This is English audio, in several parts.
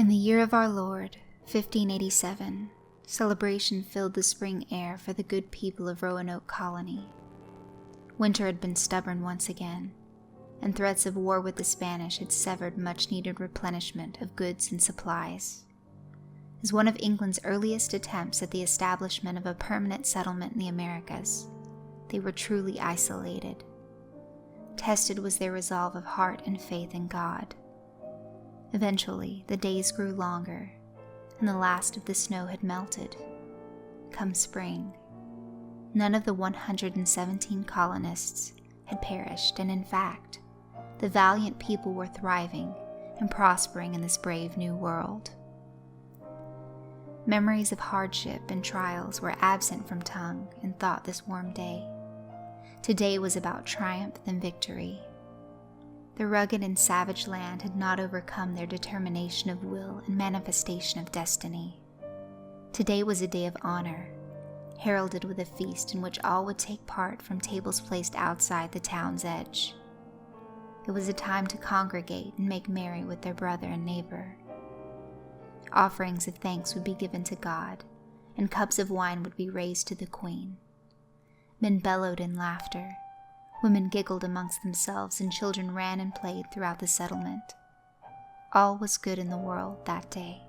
In the year of our Lord, 1587, celebration filled the spring air for the good people of Roanoke Colony. Winter had been stubborn once again, and threats of war with the Spanish had severed much-needed replenishment of goods and supplies. As one of England's earliest attempts at the establishment of a permanent settlement in the Americas, they were truly isolated. Tested was their resolve of heart and faith in God. Eventually, the days grew longer, and the last of the snow had melted. Come spring, none of the 117 colonists had perished, and in fact, the valiant people were thriving and prospering in this brave new world. Memories of hardship and trials were absent from tongue and thought this warm day. Today was about triumph and victory. The rugged and savage land had not overcome their determination of will and manifestation of destiny. Today was a day of honor, heralded with a feast in which all would take part from tables placed outside the town's edge. It was a time to congregate and make merry with their brother and neighbor. Offerings of thanks would be given to God, and cups of wine would be raised to the Queen. Men bellowed in laughter, women giggled amongst themselves, and children ran and played throughout the settlement. All was good in the world that day.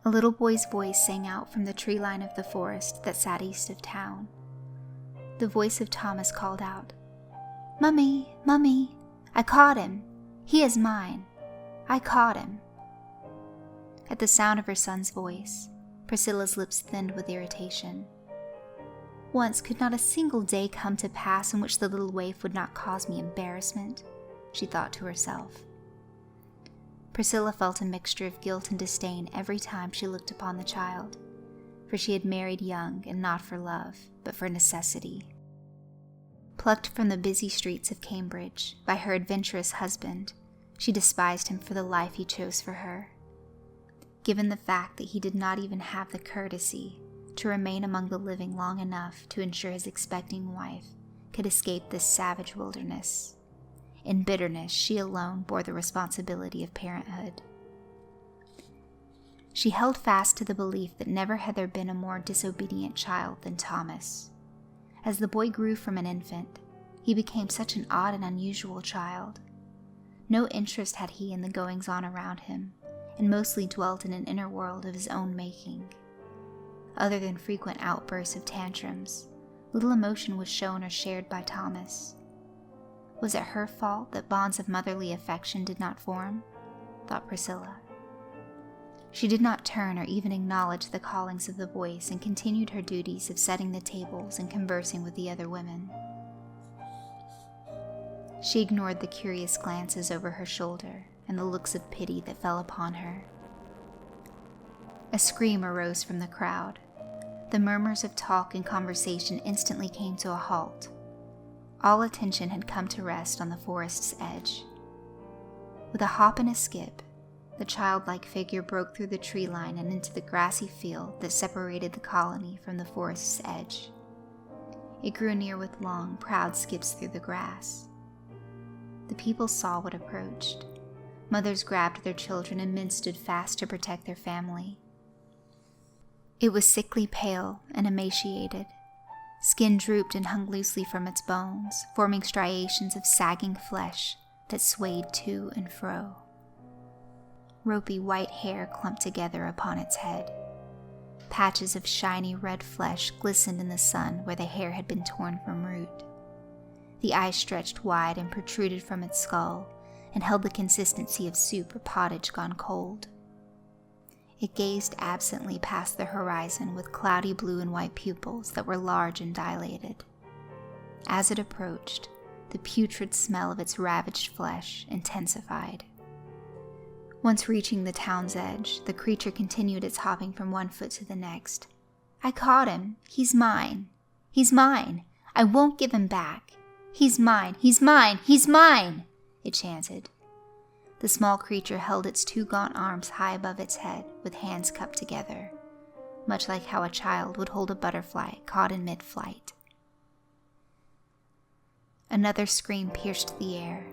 A little boy's voice sang out from the tree line of the forest that sat east of town. The voice of Thomas called out, "Mummy, Mummy, I caught him. He is mine. I caught him." At the sound of her son's voice, Priscilla's lips thinned with irritation. Once could not a single day come to pass in which the little waif would not cause me embarrassment, she thought to herself. Priscilla felt a mixture of guilt and disdain every time she looked upon the child, for she had married young and not for love, but for necessity. Plucked from the busy streets of Cambridge by her adventurous husband, she despised him for the life he chose for her. Given the fact that he did not even have the courtesy to remain among the living long enough to ensure his expecting wife could escape this savage wilderness, in bitterness she alone bore the responsibility of parenthood. She held fast to the belief that never had there been a more disobedient child than Thomas. As the boy grew from an infant, he became such an odd and unusual child. No interest had he in the goings-on around him, and mostly dwelt in an inner world of his own making. Other than frequent outbursts of tantrums, little emotion was shown or shared by Thomas. Was it her fault that bonds of motherly affection did not form? Thought Priscilla. She did not turn or even acknowledge the callings of the voice and continued her duties of setting the tables and conversing with the other women. She ignored the curious glances over her shoulder and the looks of pity that fell upon her. A scream arose from the crowd. The murmurs of talk and conversation instantly came to a halt. All attention had come to rest on the forest's edge. With a hop and a skip, the childlike figure broke through the tree line and into the grassy field that separated the colony from the forest's edge. It grew near with long, proud skips through the grass. The people saw what approached. Mothers grabbed their children and men stood fast to protect their family. It was sickly pale and emaciated. Skin drooped and hung loosely from its bones, forming striations of sagging flesh that swayed to and fro. Ropey white hair clumped together upon its head. Patches of shiny red flesh glistened in the sun where the hair had been torn from root. The eyes stretched wide and protruded from its skull, and held the consistency of soup or pottage gone cold. It gazed absently past the horizon with cloudy blue and white pupils that were large and dilated. As it approached, the putrid smell of its ravaged flesh intensified. Once reaching the town's edge, the creature continued its hopping from one foot to the next. "I caught him. He's mine. He's mine. I won't give him back. He's mine. He's mine. He's mine," it chanted. The small creature held its two gaunt arms high above its head with hands cupped together, much like how a child would hold a butterfly caught in mid-flight. Another scream pierced the air.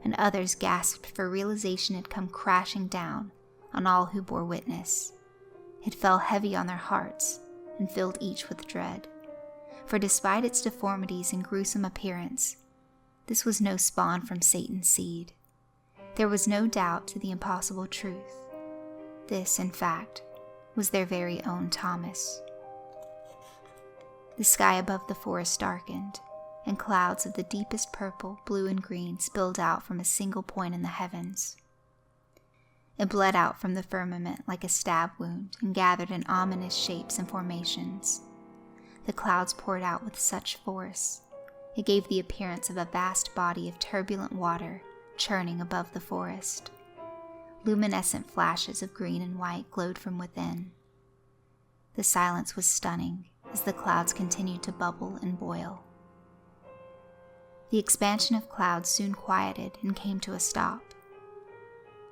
and others gasped, for realization had come crashing down on all who bore witness. It fell heavy on their hearts and filled each with dread. For despite its deformities and gruesome appearance, this was no spawn from Satan's seed. There was no doubt to the impossible truth. This, in fact, was their very own Thomas. The sky above the forest darkened, and clouds of the deepest purple, blue, and green spilled out from a single point in the heavens. It bled out from the firmament like a stab wound and gathered in ominous shapes and formations. The clouds poured out with such force, it gave the appearance of a vast body of turbulent water churning above the forest. Luminescent flashes of green and white glowed from within. The silence was stunning as the clouds continued to bubble and boil. The expansion of clouds soon quieted and came to a stop.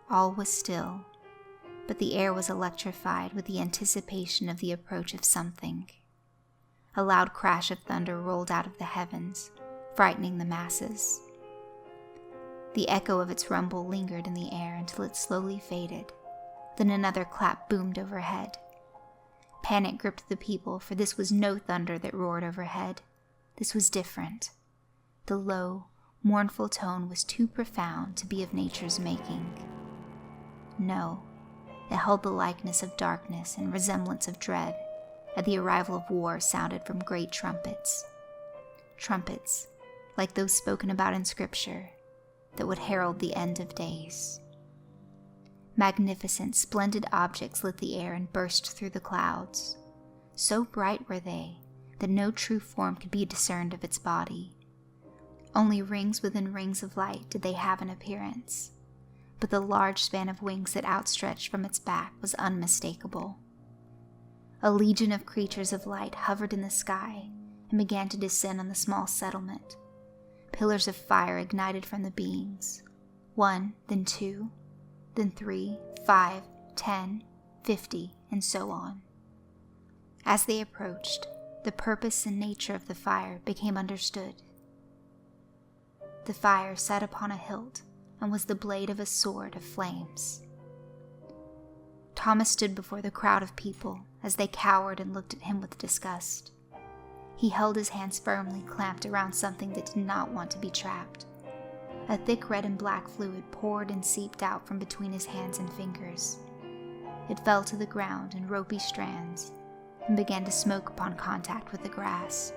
All was still, but the air was electrified with the anticipation of the approach of something. A loud crash of thunder rolled out of the heavens, frightening the masses. The echo of its rumble lingered in the air until it slowly faded. Then another clap boomed overhead. Panic gripped the people, for this was no thunder that roared overhead. This was different. The low, mournful tone was too profound to be of nature's making. No, it held the likeness of darkness and resemblance of dread. At the arrival of war sounded from great trumpets. Trumpets, like those spoken about in Scripture, that would herald the end of days. Magnificent, splendid objects lit the air and burst through the clouds. So bright were they that no true form could be discerned of its body. Only rings within rings of light did they have an appearance, but the large span of wings that outstretched from its back was unmistakable. A legion of creatures of light hovered in the sky and began to descend on the small settlement. Pillars of fire ignited from the beings. 1, then 2, then 3, 5, 10, 50, and so on. As they approached, the purpose and nature of the fire became understood. The fire sat upon a hilt and was the blade of a sword of flames. Thomas stood before the crowd of people as they cowered and looked at him with disgust. He held his hands firmly clamped around something that did not want to be trapped. A thick red and black fluid poured and seeped out from between his hands and fingers. It fell to the ground in ropey strands and began to smoke upon contact with the grass.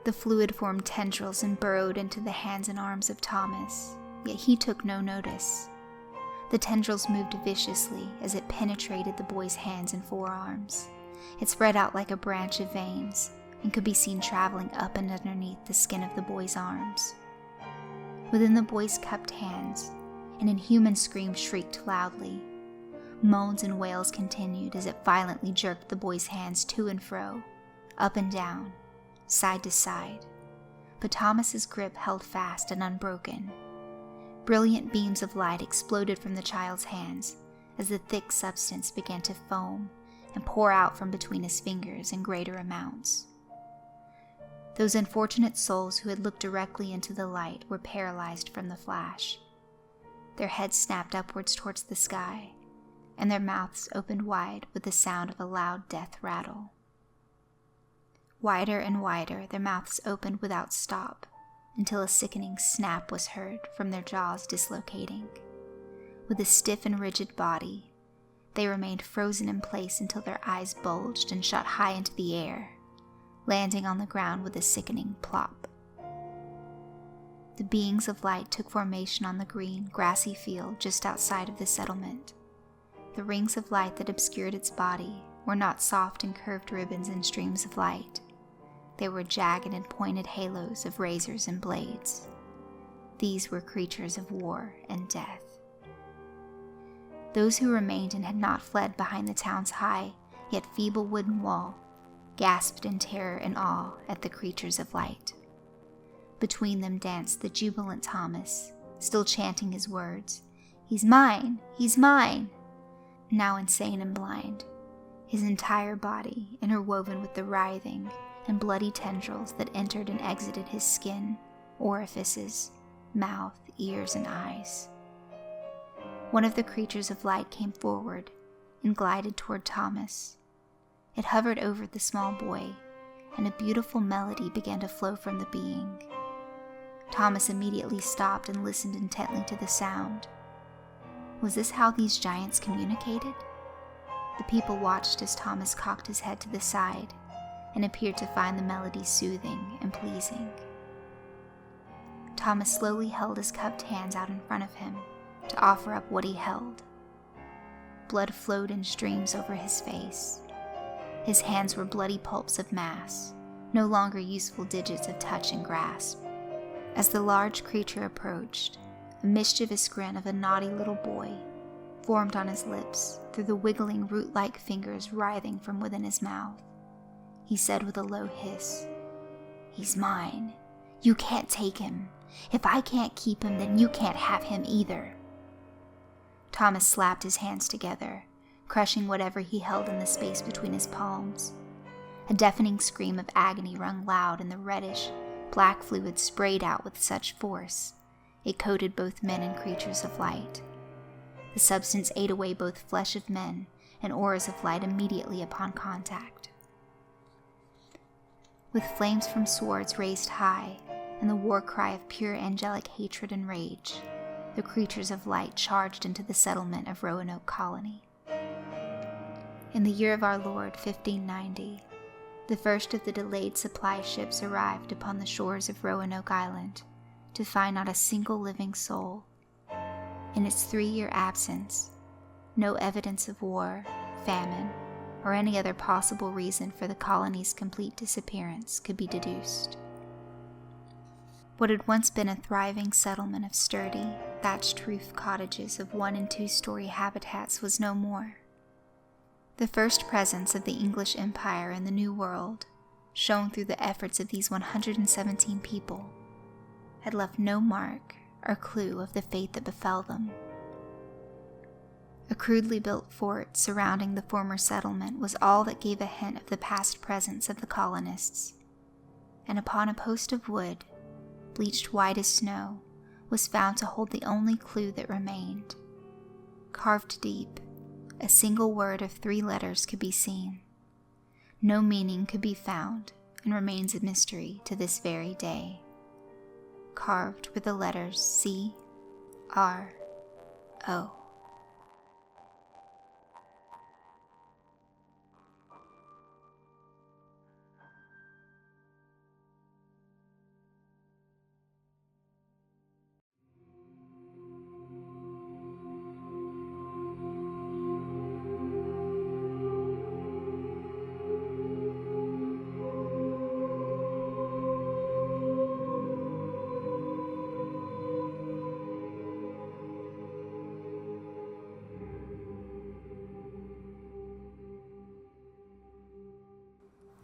The fluid formed tendrils and burrowed into the hands and arms of Thomas, yet he took no notice. The tendrils moved viciously as it penetrated the boy's hands and forearms. It spread out like a branch of veins and could be seen traveling up and underneath the skin of the boy's arms. Within the boy's cupped hands, an inhuman scream shrieked loudly. Moans and wails continued as it violently jerked the boy's hands to and fro, up and down, side to side. But Thomas's grip held fast and unbroken. Brilliant beams of light exploded from the child's hands as the thick substance began to foam and pour out from between his fingers in greater amounts. Those unfortunate souls who had looked directly into the light were paralyzed from the flash. Their heads snapped upwards towards the sky, and their mouths opened wide with the sound of a loud death rattle. Wider and wider their mouths opened without stop, until a sickening snap was heard from their jaws dislocating. With a stiff and rigid body, they remained frozen in place until their eyes bulged and shot high into the air, landing on the ground with a sickening plop. The beings of light took formation on the green, grassy field just outside of the settlement. The rings of light that obscured its body were not soft and curved ribbons and streams of light. They were jagged and pointed halos of razors and blades. These were creatures of war and death. Those who remained and had not fled behind the town's high, yet feeble wooden wall, gasped in terror and awe at the creatures of light. Between them danced the jubilant Thomas, still chanting his words, "He's mine! He's mine!" Now insane and blind, his entire body interwoven with the writhing and bloody tendrils that entered and exited his skin, orifices, mouth, ears, and eyes. One of the creatures of light came forward and glided toward Thomas. It hovered over the small boy, and a beautiful melody began to flow from the being. Thomas immediately stopped and listened intently to the sound. Was this how these giants communicated? The people watched as Thomas cocked his head to the side and appeared to find the melody soothing and pleasing. Thomas slowly held his cupped hands out in front of him to offer up what he held. Blood flowed in streams over his face. His hands were bloody pulps of mass, no longer useful digits of touch and grasp. As the large creature approached, a mischievous grin of a naughty little boy formed on his lips through the wiggling root-like fingers writhing from within his mouth. He said with a low hiss, "He's mine. You can't take him. If I can't keep him, then you can't have him either." Thomas slapped his hands together, crushing whatever he held in the space between his palms. A deafening scream of agony rung loud, and the reddish, black fluid sprayed out with such force it coated both men and creatures of light. The substance ate away both flesh of men and auras of light immediately upon contact. With flames from swords raised high and the war cry of pure angelic hatred and rage, the creatures of light charged into the settlement of Roanoke Colony. In the year of our Lord, 1590, the first of the delayed supply ships arrived upon the shores of Roanoke Island to find not a single living soul. In its 3-year absence, no evidence of war, famine, or any other possible reason for the colony's complete disappearance could be deduced. What had once been a thriving settlement of sturdy, thatched roof cottages of 1- and 2-story habitats was no more. The first presence of the English Empire in the New World, shown through the efforts of these 117 people, had left no mark or clue of the fate that befell them. A crudely built fort surrounding the former settlement was all that gave a hint of the past presence of the colonists, and upon a post of wood, bleached white as snow, was found to hold the only clue that remained. Carved deep, a single word of 3 letters could be seen. No meaning could be found, and remains a mystery to this very day. Carved were the letters C-R-O.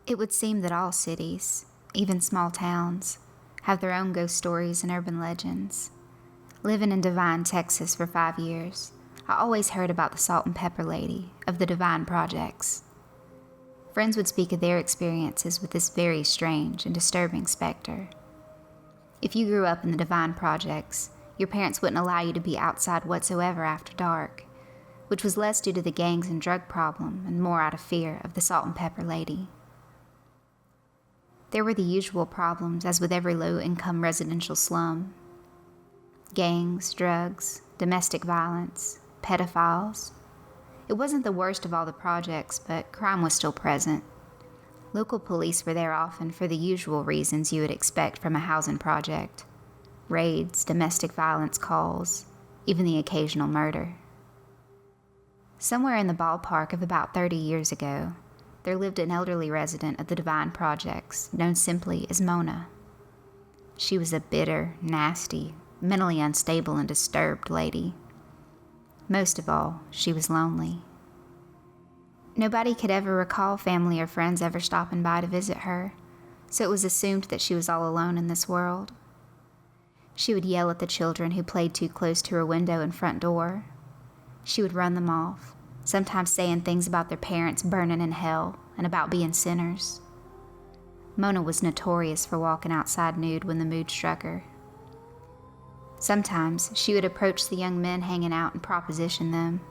It would seem that all cities, even small towns, have their own ghost stories and urban legends. Living in Devine, Texas for 5 years, I always heard about the Salt and Pepper Lady of the Devine Projects. Friends would speak of their experiences with this very strange and disturbing specter. If you grew up in the Devine Projects, your parents wouldn't allow you to be outside whatsoever after dark, which was less due to the gangs and drug problem and more out of fear of the Salt and Pepper Lady. There were the usual problems as with every low-income residential slum. Gangs, drugs, domestic violence, pedophiles. It wasn't the worst of all the projects, but crime was still present. Local police were there often for the usual reasons you would expect from a housing project. Raids, domestic violence calls, even the occasional murder. Somewhere in the ballpark of about 30 years ago, there lived an elderly resident of the Devine Projects, known simply as Mona. She was a bitter, nasty, mentally unstable and disturbed lady. Most of all, she was lonely. Nobody could ever recall family or friends ever stopping by to visit her, so it was assumed that she was all alone in this world. She would yell at the children who played too close to her window and front door. She would run them off, sometimes saying things about their parents burning in hell and about being sinners. Mona was notorious for walking outside nude when the mood struck her. Sometimes she would approach the young men hanging out and proposition them.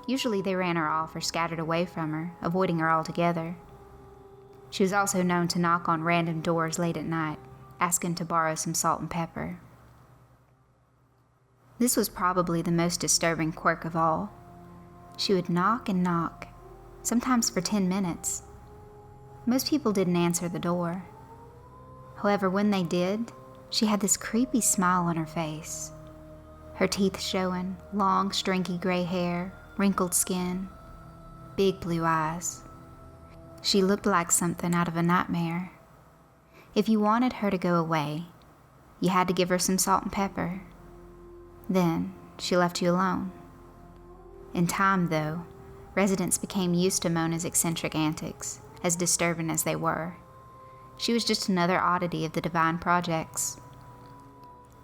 Usually they ran her off or scattered away from her, avoiding her altogether. She was also known to knock on random doors late at night, asking to borrow some salt and pepper. This was probably the most disturbing quirk of all. She would knock and knock, sometimes for 10 minutes. Most people didn't answer the door. However, when they did, she had this creepy smile on her face. Her teeth showing, long, stringy gray hair, wrinkled skin, big blue eyes. She looked like something out of a nightmare. If you wanted her to go away, you had to give her some salt and pepper. Then she left you alone. In time, though, residents became used to Mona's eccentric antics, as disturbing as they were. She was just another oddity of the Divine Projects.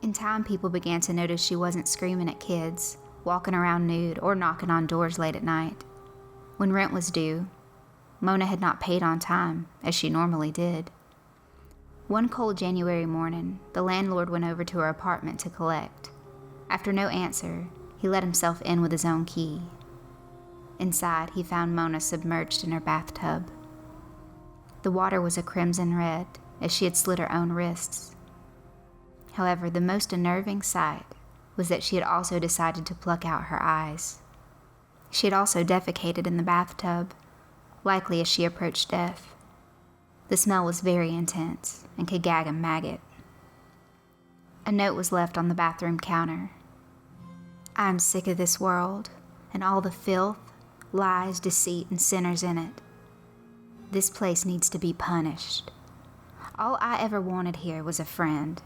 In time, people began to notice she wasn't screaming at kids, walking around nude, or knocking on doors late at night. When rent was due, Mona had not paid on time, as she normally did. One cold January morning, the landlord went over to her apartment to collect. After no answer, he let himself in with his own key. Inside, he found Mona submerged in her bathtub. The water was a crimson red, as she had slit her own wrists. However, the most unnerving sight was that she had also decided to pluck out her eyes. She had also defecated in the bathtub, likely as she approached death. The smell was very intense and could gag a maggot. A note was left on the bathroom counter. "I am sick of this world and all the filth, lies, deceit, and sinners in it. This place needs to be punished. All I ever wanted here was a friend.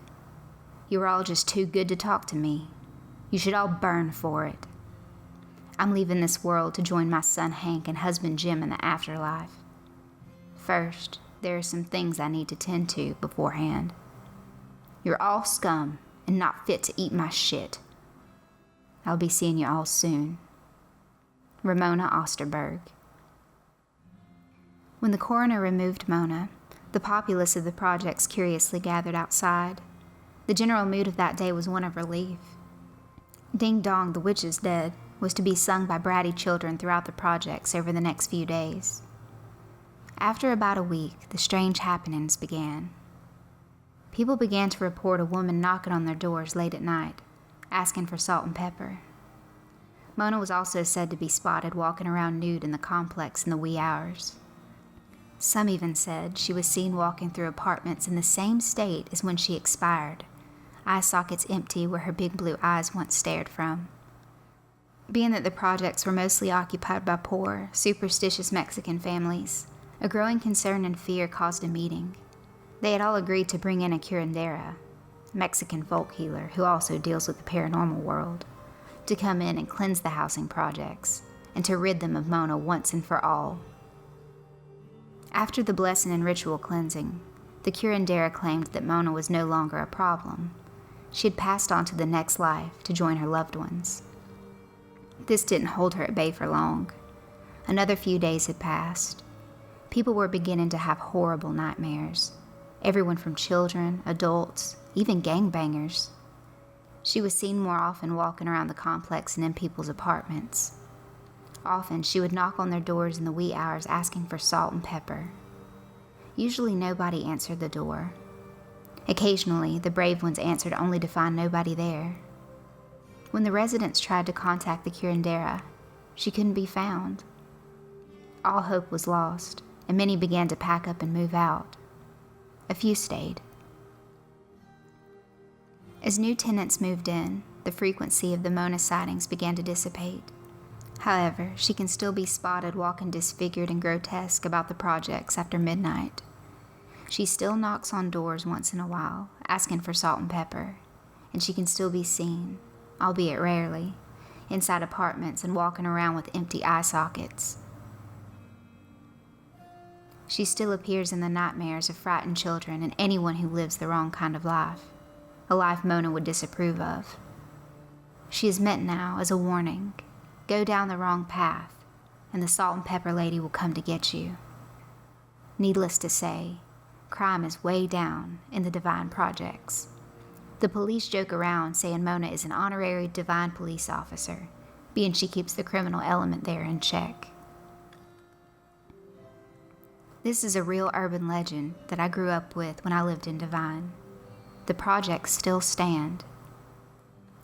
You were all just too good to talk to me. You should all burn for it. I'm leaving this world to join my son Hank and husband Jim in the afterlife. First, there are some things I need to tend to beforehand. You're all scum and not fit to eat my shit. I'll be seeing you all soon. Ramona Osterberg." When the coroner removed Mona, the populace of the projects curiously gathered outside. The general mood of that day was one of relief. Ding Dong, the Witch is Dead was to be sung by bratty children throughout the projects over the next few days. After about a week, the strange happenings began. People began to report a woman knocking on their doors late at night, asking for salt and pepper. Mona was also said to be spotted walking around nude in the complex in the wee hours. Some even said she was seen walking through apartments in the same state as when she expired, eye sockets empty where her big blue eyes once stared from. Being that the projects were mostly occupied by poor, superstitious Mexican families, a growing concern and fear caused a meeting. They had all agreed to bring in a curandera, Mexican folk healer who also deals with the paranormal world, to come in and cleanse the housing projects, and to rid them of Mona once and for all. After the blessing and ritual cleansing, the curandera claimed that Mona was no longer a problem. She had passed on to the next life to join her loved ones. This didn't hold her at bay for long. Another few days had passed. People were beginning to have horrible nightmares. Everyone from children, adults, even gangbangers. She was seen more often walking around the complex and in people's apartments. Often she would knock on their doors in the wee hours asking for salt and pepper. Usually nobody answered the door. Occasionally, the brave ones answered only to find nobody there. When the residents tried to contact the curandera, she couldn't be found. All hope was lost, and many began to pack up and move out. A few stayed. As new tenants moved in, the frequency of the Mona sightings began to dissipate. However, she can still be spotted walking disfigured and grotesque about the projects after midnight. She still knocks on doors once in a while, asking for salt and pepper, and she can still be seen, albeit rarely, inside apartments and walking around with empty eye sockets. She still appears in the nightmares of frightened children and anyone who lives the wrong kind of life, a life Mona would disapprove of. She is meant now as a warning. Go down the wrong path, and the salt and pepper lady will come to get you. Needless to say, crime is way down in the Divine Projects. The police joke around saying Mona is an honorary divine police officer, being she keeps the criminal element there in check. This is a real urban legend that I grew up with when I lived in Divine. The projects still stand.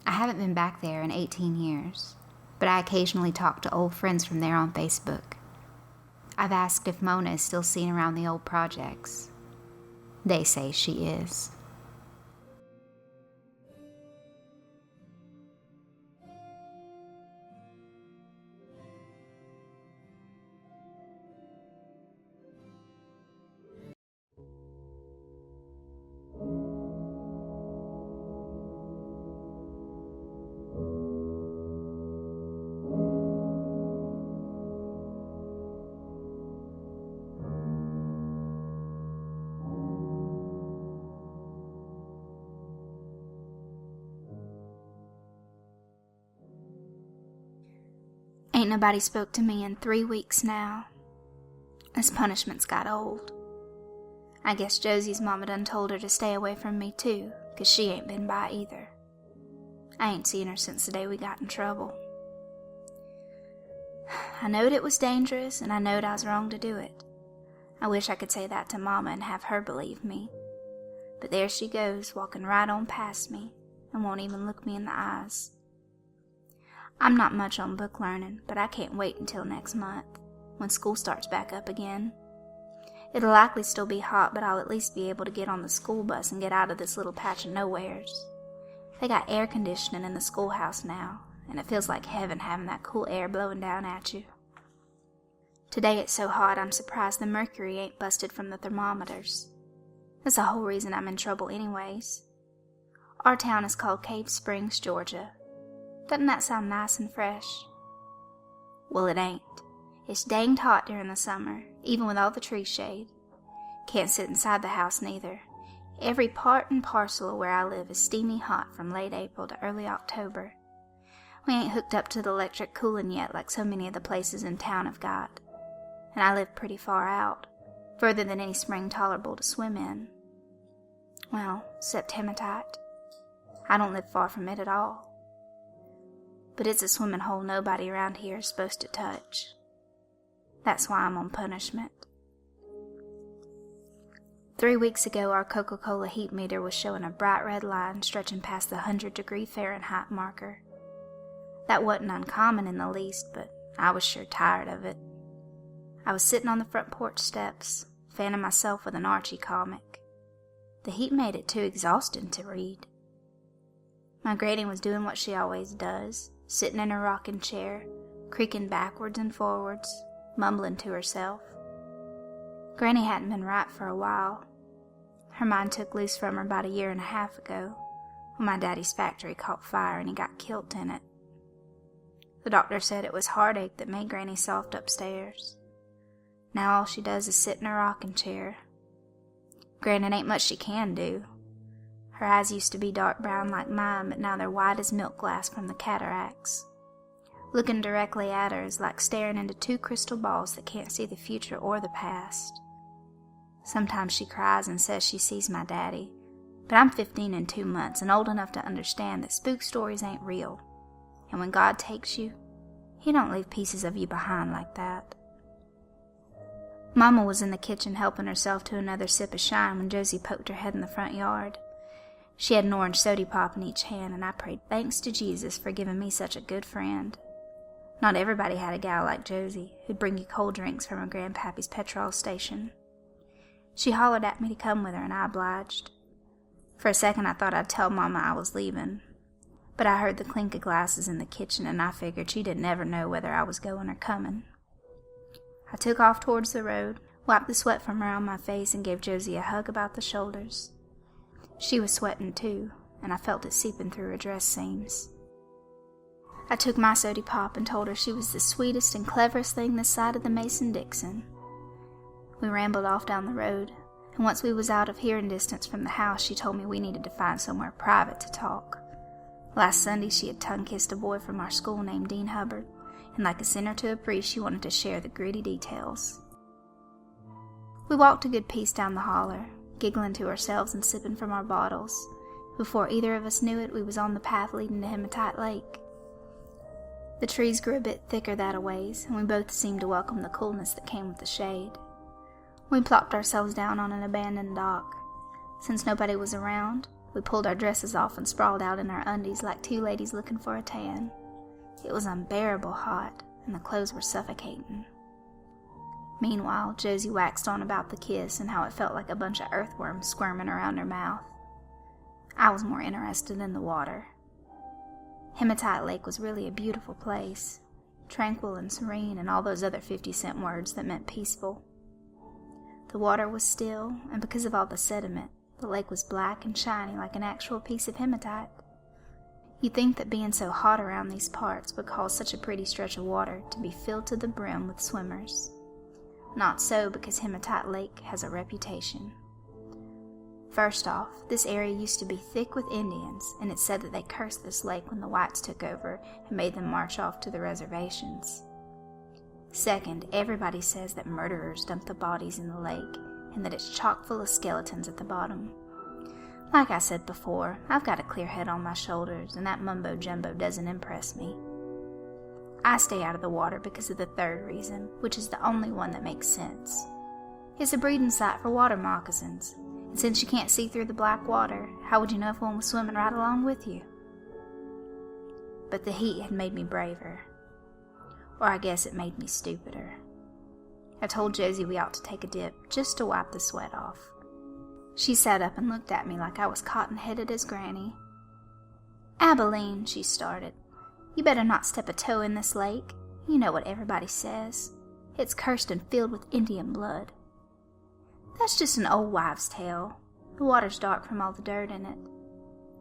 I haven't been back there in 18 years, but I occasionally talk to old friends from there on Facebook. I've asked if Mona is still seen around the old projects. They say she is. Ain't nobody spoke to me in 3 weeks now. This punishment's got old. I guess Josie's mama done told her to stay away from me too, 'cause she ain't been by either. I ain't seen her since the day we got in trouble. I knowed it was dangerous, and I knowed I was wrong to do it. I wish I could say that to Mama and have her believe me. But there she goes, walking right on past me, and won't even look me in the eyes. I'm not much on book learning, but I can't wait until next month, when school starts back up again. It'll likely still be hot, but I'll at least be able to get on the school bus and get out of this little patch of nowheres. They got air conditioning in the schoolhouse now, and it feels like heaven having that cool air blowing down at you. Today it's so hot I'm surprised the mercury ain't busted from the thermometers. That's the whole reason I'm in trouble anyways. Our town is called Cave Springs, Georgia. Doesn't that sound nice and fresh? Well, it ain't. It's danged hot during the summer, even with all the tree shade. Can't sit inside the house neither. Every part and parcel of where I live is steamy hot from late April to early October. We ain't hooked up to the electric cooling yet like so many of the places in town have got. And I live pretty far out, further than any spring tolerable to swim in. Well, except hematite. I don't live far from it at all. But it's a swimming hole nobody around here is supposed to touch. That's why I'm on punishment. 3 weeks ago, our Coca-Cola heat meter was showing a bright red line stretching past the 100-degree Fahrenheit marker. That wasn't uncommon in the least, but I was sure tired of it. I was sitting on the front porch steps, fanning myself with an Archie comic. The heat made it too exhausting to read. My granny was doing what she always does, sitting in her rocking chair, creaking backwards and forwards, mumbling to herself. Granny hadn't been right for a while. Her mind took loose from her about 1.5 years ago, when my daddy's factory caught fire and he got killed in it. The doctor said it was heartache that made Granny soft upstairs. Now all she does is sit in her rocking chair. Granted, ain't much she can do. Her eyes used to be dark brown like mine, but now they're white as milk glass from the cataracts. Looking directly at her is like staring into 2 crystal balls that can't see the future or the past. Sometimes she cries and says she sees my daddy, but I'm 15 in 2 months and old enough to understand that spook stories ain't real. And when God takes you, He don't leave pieces of you behind like that. Mama was in the kitchen helping herself to another sip of shine when Josie poked her head in the front yard. She had an orange soda pop in each hand, and I prayed thanks to Jesus for giving me such a good friend. Not everybody had a gal like Josie, who'd bring you cold drinks from her grandpappy's petrol station. She hollered at me to come with her, and I obliged. For a second I thought I'd tell Mama I was leaving, but I heard the clink of glasses in the kitchen, and I figured she didn't ever know whether I was going or coming. I took off towards the road, wiped the sweat from around my face, and gave Josie a hug about the shoulders. She was sweating too, and I felt it seeping through her dress seams. I took my soda pop and told her she was the sweetest and cleverest thing this side of the Mason-Dixon. We rambled off down the road, and once we was out of hearing distance from the house, she told me we needed to find somewhere private to talk. Last Sunday she had tongue-kissed a boy from our school named Dean Hubbard, and like a sinner to a priest, she wanted to share the gritty details. We walked a good piece down the holler, giggling to ourselves and sipping from our bottles, Before either of us knew it, we was on the path leading to Hematite Lake. The trees grew a bit thicker that a ways, and we both seemed to welcome the coolness that came with the shade. We plopped ourselves down on an abandoned dock. Since nobody was around, we pulled our dresses off and sprawled out in our undies like two ladies looking for a tan. It was unbearable hot, and the clothes were suffocating. Meanwhile, Josie waxed on about the kiss and how it felt like a bunch of earthworms squirming around her mouth. I was more interested in the water. Hematite Lake was really a beautiful place, tranquil and serene and all those other 50-cent words that meant peaceful. The water was still, and because of all the sediment, the lake was black and shiny like an actual piece of hematite. You'd think that being so hot around these parts would cause such a pretty stretch of water to be filled to the brim with swimmers. Not so, because Hematite Lake has a reputation. First off, this area used to be thick with Indians, and it's said that they cursed this lake when the whites took over and made them march off to the reservations. Second, everybody says that murderers dump the bodies in the lake, and that it's chock full of skeletons at the bottom. Like I said before, I've got a clear head on my shoulders, and that mumbo-jumbo doesn't impress me. I stay out of the water because of the third reason, which is the only one that makes sense. It's a breeding site for water moccasins, and since you can't see through the black water, how would you know if one was swimming right along with you? But the heat had made me braver. Or I guess it made me stupider. I told Josie we ought to take a dip, just to wipe the sweat off. She sat up and looked at me like I was cotton-headed as Granny. "Abilene," she started, "you better not step a toe in this lake. You know what everybody says. It's cursed and filled with Indian blood." "That's just an old wives' tale. The water's dark from all the dirt in it.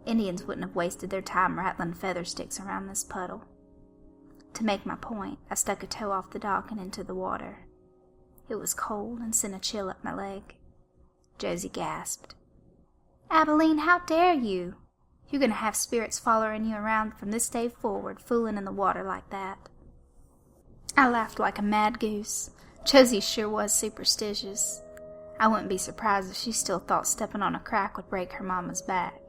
Indians wouldn't have wasted their time rattling feather sticks around this puddle." To make my point, I stuck a toe off the dock and into the water. It was cold and sent a chill up my leg. Josie gasped. "Abilene, how dare you? You're going to have spirits following you around from this day forward, fooling in the water like that." I laughed like a mad goose. Josie sure was superstitious. I wouldn't be surprised if she still thought stepping on a crack would break her mama's back.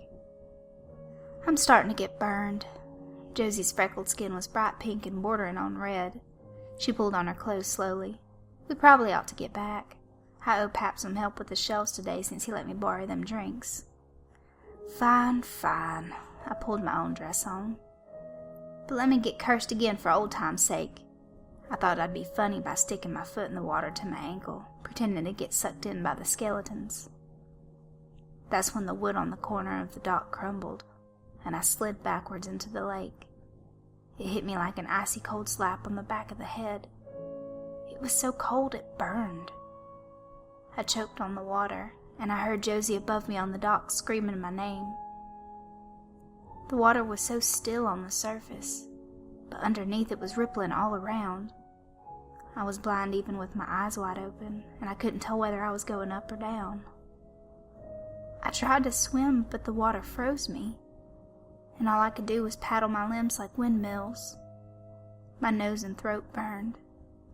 "I'm starting to get burned." Josie's freckled skin was bright pink and bordering on red. She pulled on her clothes slowly. "We probably ought to get back. I owe Pap some help with the shelves today since he let me borrow them drinks." "Fine, fine." I pulled my own dress on. "But let me get cursed again for old time's sake." I thought I'd be funny by sticking my foot in the water to my ankle, pretending to get sucked in by the skeletons. That's when the wood on the corner of the dock crumbled, and I slid backwards into the lake. It hit me like an icy cold slap on the back of the head. It was so cold it burned. I choked on the water, and I heard Josie above me on the dock screaming my name. The water was so still on the surface, but underneath it was rippling all around. I was blind even with my eyes wide open, and I couldn't tell whether I was going up or down. I tried to swim, but the water froze me, and all I could do was paddle my limbs like windmills. My nose and throat burned,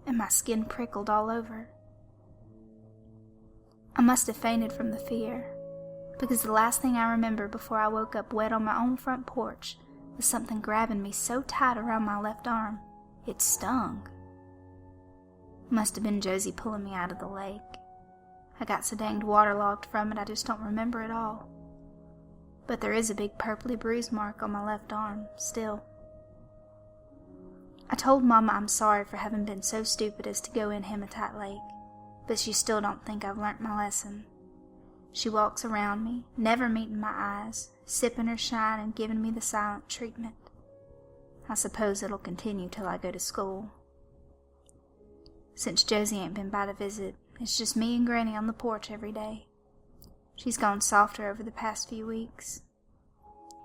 and my skin prickled all over. I must have fainted from the fear, because the last thing I remember before I woke up wet on my own front porch was something grabbing me so tight around my left arm, it stung. It must have been Josie pulling me out of the lake. I got so danged waterlogged from it I just don't remember it all. But there is a big purpley bruise mark on my left arm, still. I told Mama I'm sorry for having been so stupid as to go in Hematite Lake, but she still don't think I've learnt my lesson. She walks around me, never meeting my eyes, sipping her shine and giving me the silent treatment. I suppose it'll continue till I go to school. Since Josie ain't been by to visit, it's just me and Granny on the porch every day. She's gone softer over the past few weeks.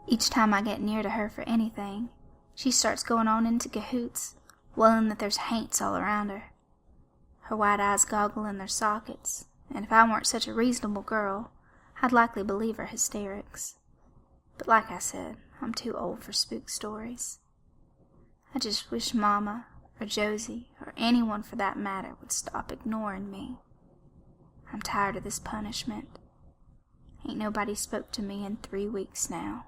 Each time I get near to her for anything, she starts going on into cahoots, wailing that there's haints all around her. Her white eyes goggle in their sockets, and if I weren't such a reasonable girl, I'd likely believe her hysterics. But like I said, I'm too old for spook stories. I just wish Mama, or Josie, or anyone for that matter would stop ignoring me. I'm tired of this punishment. Ain't nobody spoke to me in 3 weeks now.